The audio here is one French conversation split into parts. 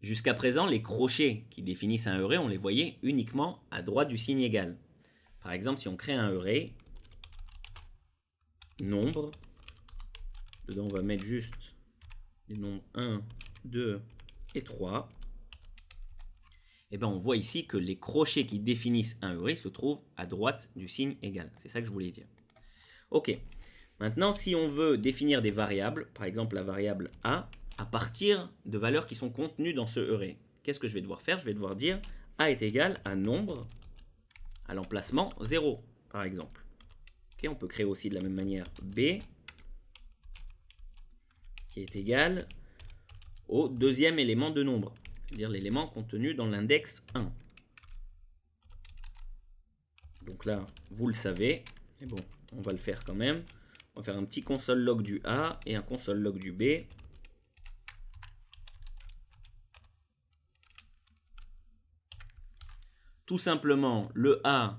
Jusqu'à présent, les crochets qui définissent un array, on les voyait uniquement à droite du signe égal. Par exemple, si on crée un array, nombre, dedans on va mettre juste les nombres 1, 2 et 3. Et bien on voit ici que les crochets qui définissent un array se trouvent à droite du signe égal. C'est ça que je voulais dire. Ok. Maintenant, si on veut définir des variables, par exemple la variable a, à partir de valeurs qui sont contenues dans ce array, qu'est-ce que je vais devoir faire? Je vais devoir dire a est égal à nombre à l'emplacement 0, par exemple. Okay, on peut créer aussi de la même manière b qui est égal au deuxième élément de nombre, c'est-à-dire l'élément contenu dans l'index 1. Donc là, vous le savez, mais bon, on va le faire quand même. On va faire un petit console log du A et un console log du B. Tout simplement, le A,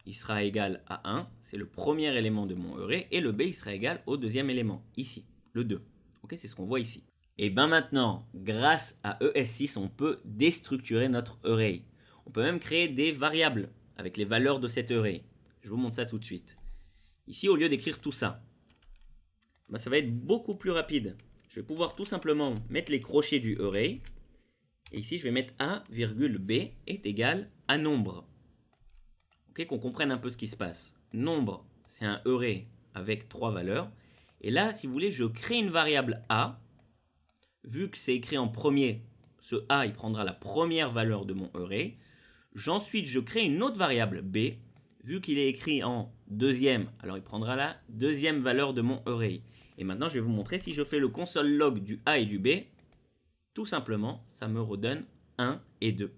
il sera égal à 1, c'est le premier élément de mon array, et le B, il sera égal au deuxième élément, ici, le 2. Ok, c'est ce qu'on voit ici. Et bien maintenant, grâce à ES6, on peut déstructurer notre array. On peut même créer des variables avec les valeurs de cet array. Je vous montre ça tout de suite. Ici, au lieu d'écrire tout ça, ben, ça va être beaucoup plus rapide. Je vais pouvoir tout simplement mettre les crochets du array. Et ici, je vais mettre A, B est égal à nombre. Ok, qu'on comprenne un peu ce qui se passe. Nombre, c'est un array avec 3 valeurs. Et là, si vous voulez, je crée une variable A. Vu que c'est écrit en premier, ce A, il prendra la première valeur de mon array. Ensuite, je crée une autre variable B. Vu qu'il est écrit en deuxième, alors il prendra la deuxième valeur de mon array. Et maintenant, je vais vous montrer si je fais le console log du A et du B. Tout simplement, ça me redonne 1 et 2.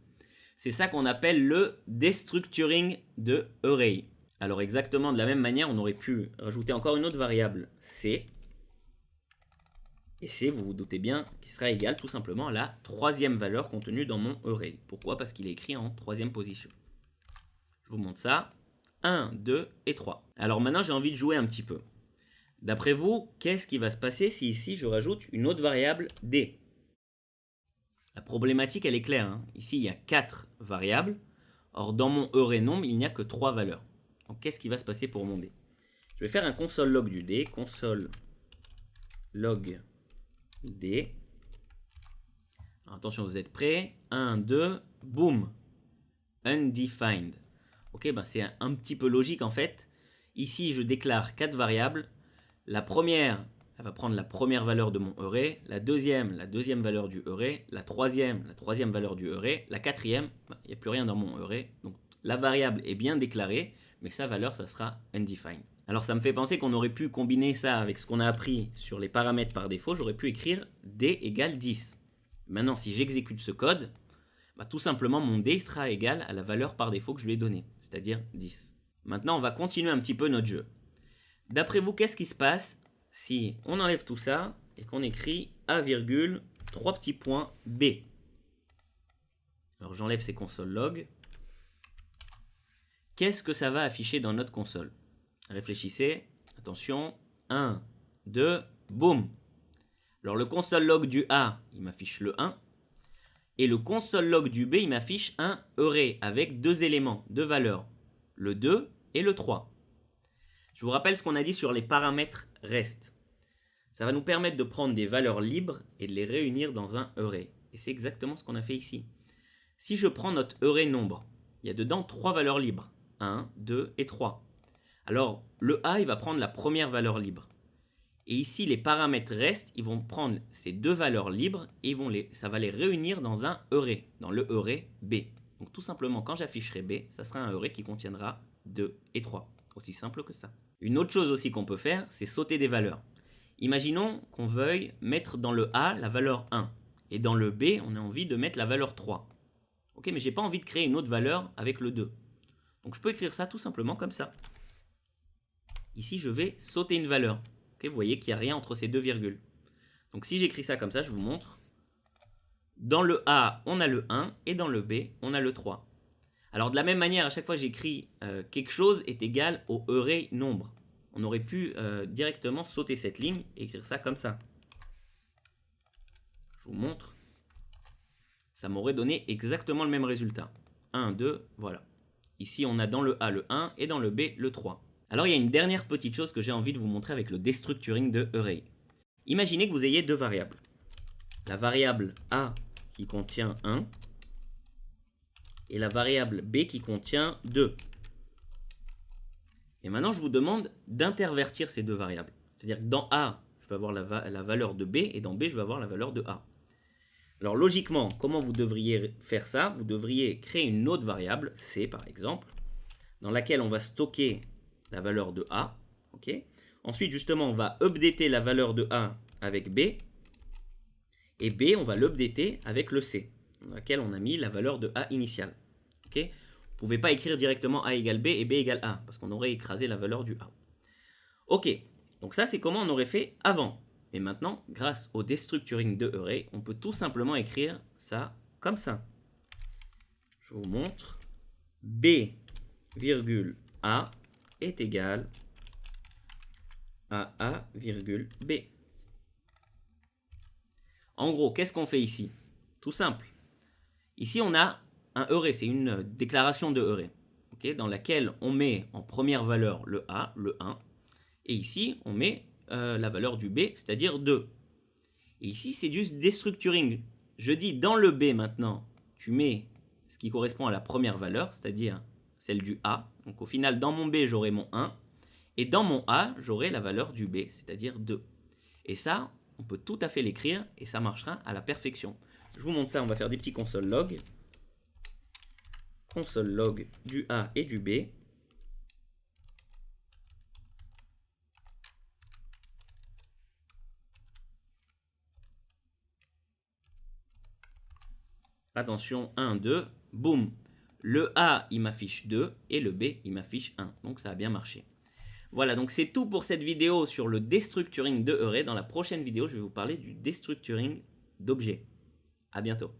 C'est ça qu'on appelle le destructuring de array. Alors exactement de la même manière, on aurait pu rajouter encore une autre variable C. Et C, vous vous doutez bien, qui sera égal tout simplement à la troisième valeur contenue dans mon array. Pourquoi? Parce qu'il est écrit en troisième position. Je vous montre ça. 1, 2 et 3. Alors maintenant, j'ai envie de jouer un petit peu. D'après vous, qu'est-ce qui va se passer si ici, je rajoute une autre variable D? La problématique, elle est claire. Hein. Ici, il y a 4 variables. Or, dans mon array nombre, il n'y a que 3 valeurs. Donc, qu'est-ce qui va se passer pour mon D? Je vais faire un console log du D. Console log D. Alors, attention, vous êtes prêts? 1, 2, boum. Undefined. Ok, ben c'est un petit peu logique en fait. Ici, je déclare 4 variables. La première, elle va prendre la première valeur de mon array. La deuxième valeur du array. La troisième valeur du array. La quatrième, il n'y a plus rien dans mon array. Donc la variable est bien déclarée, mais sa valeur, ça sera undefined. Alors ça me fait penser qu'on aurait pu combiner ça avec ce qu'on a appris sur les paramètres par défaut. J'aurais pu écrire D égale 10. Maintenant, si j'exécute ce code, bah, tout simplement mon D sera égal à la valeur par défaut que je lui ai donnée, c'est-à-dire 10. Maintenant, on va continuer un petit peu notre jeu. D'après vous, qu'est-ce qui se passe si on enlève tout ça et qu'on écrit A, 3 petits points B? Alors j'enlève ces console log. Qu'est-ce que ça va afficher dans notre console? Réfléchissez, attention, 1, 2, boum. Alors le console log du A, il m'affiche le 1. Et le console log du B, il m'affiche un array avec 2 éléments, 2 valeurs, le 2 et le 3. Je vous rappelle ce qu'on a dit sur les paramètres REST. Ça va nous permettre de prendre des valeurs libres et de les réunir dans un array. Et c'est exactement ce qu'on a fait ici. Si je prends notre array nombre, il y a dedans 3 valeurs libres, 1, 2 et 3. Alors le A, il va prendre la première valeur libre. Et ici, les paramètres REST, ils vont prendre ces 2 valeurs libres et ça va les réunir dans un array, dans le array B. Donc tout simplement, quand j'afficherai B, ça sera un array qui contiendra 2 et 3. Aussi simple que ça. Une autre chose aussi qu'on peut faire, c'est sauter des valeurs. Imaginons qu'on veuille mettre dans le A la valeur 1. Et dans le B, on a envie de mettre la valeur 3. Ok, mais je n'ai pas envie de créer une autre valeur avec le 2. Donc je peux écrire ça tout simplement comme ça. Ici, je vais sauter une valeur. Okay, vous voyez qu'il n'y a rien entre ces deux virgules. Donc si j'écris ça comme ça, je vous montre. Dans le A, on a le 1 et dans le B, on a le 3. Alors de la même manière, à chaque fois que j'écris quelque chose est égal au array nombre. On aurait pu directement sauter cette ligne et écrire ça comme ça. Je vous montre. ça m'aurait donné exactement le même résultat. 1, 2, voilà. Ici, on a dans le A le 1 et dans le B le 3. Alors, il y a une dernière petite chose que j'ai envie de vous montrer avec le destructuring de Array. Imaginez que vous ayez deux variables. La variable A qui contient 1 et la variable B qui contient 2. Et maintenant, je vous demande d'intervertir ces deux variables. C'est-à-dire que dans A, je vais avoir la valeur de B et dans B, je vais avoir la valeur de A. Alors logiquement, comment vous devriez faire ça? Vous devriez créer une autre variable, C par exemple, dans laquelle on va stocker la valeur de A. Okay. Ensuite, justement, on va updater la valeur de A avec B. Et B, on va l'updater avec le C, dans laquelle on a mis la valeur de A initiale. Okay. Vous ne pouvez pas écrire directement A égale B et B égale A, parce qu'on aurait écrasé la valeur du A. Ok, donc ça c'est comment on aurait fait avant. Et maintenant, grâce au destructuring de Array, on peut tout simplement écrire ça comme ça. Je vous montre. B, A est égal à A, B. En gros, qu'est-ce qu'on fait ici? Tout simple. Ici, on a un array, c'est une déclaration de array, okay, dans laquelle on met en première valeur le A, le 1, et ici, on met la valeur du B, c'est-à-dire 2. Et ici, c'est du destructuring. Je dis dans le B maintenant, tu mets ce qui correspond à la première valeur, c'est-à-dire celle du A. Donc au final, dans mon B, j'aurai mon 1. Et dans mon A, j'aurai la valeur du B, c'est-à-dire 2. Et ça, on peut tout à fait l'écrire et ça marchera à la perfection. Je vous montre ça, on va faire des petits console log. Console log du A et du B. Attention, 1, 2, boum. Le A, il m'affiche 2 et le B, il m'affiche 1. Donc ça a bien marché. Voilà, donc c'est tout pour cette vidéo sur le destructuring de Array. Dans la prochaine vidéo, je vais vous parler du destructuring d'objets. À bientôt.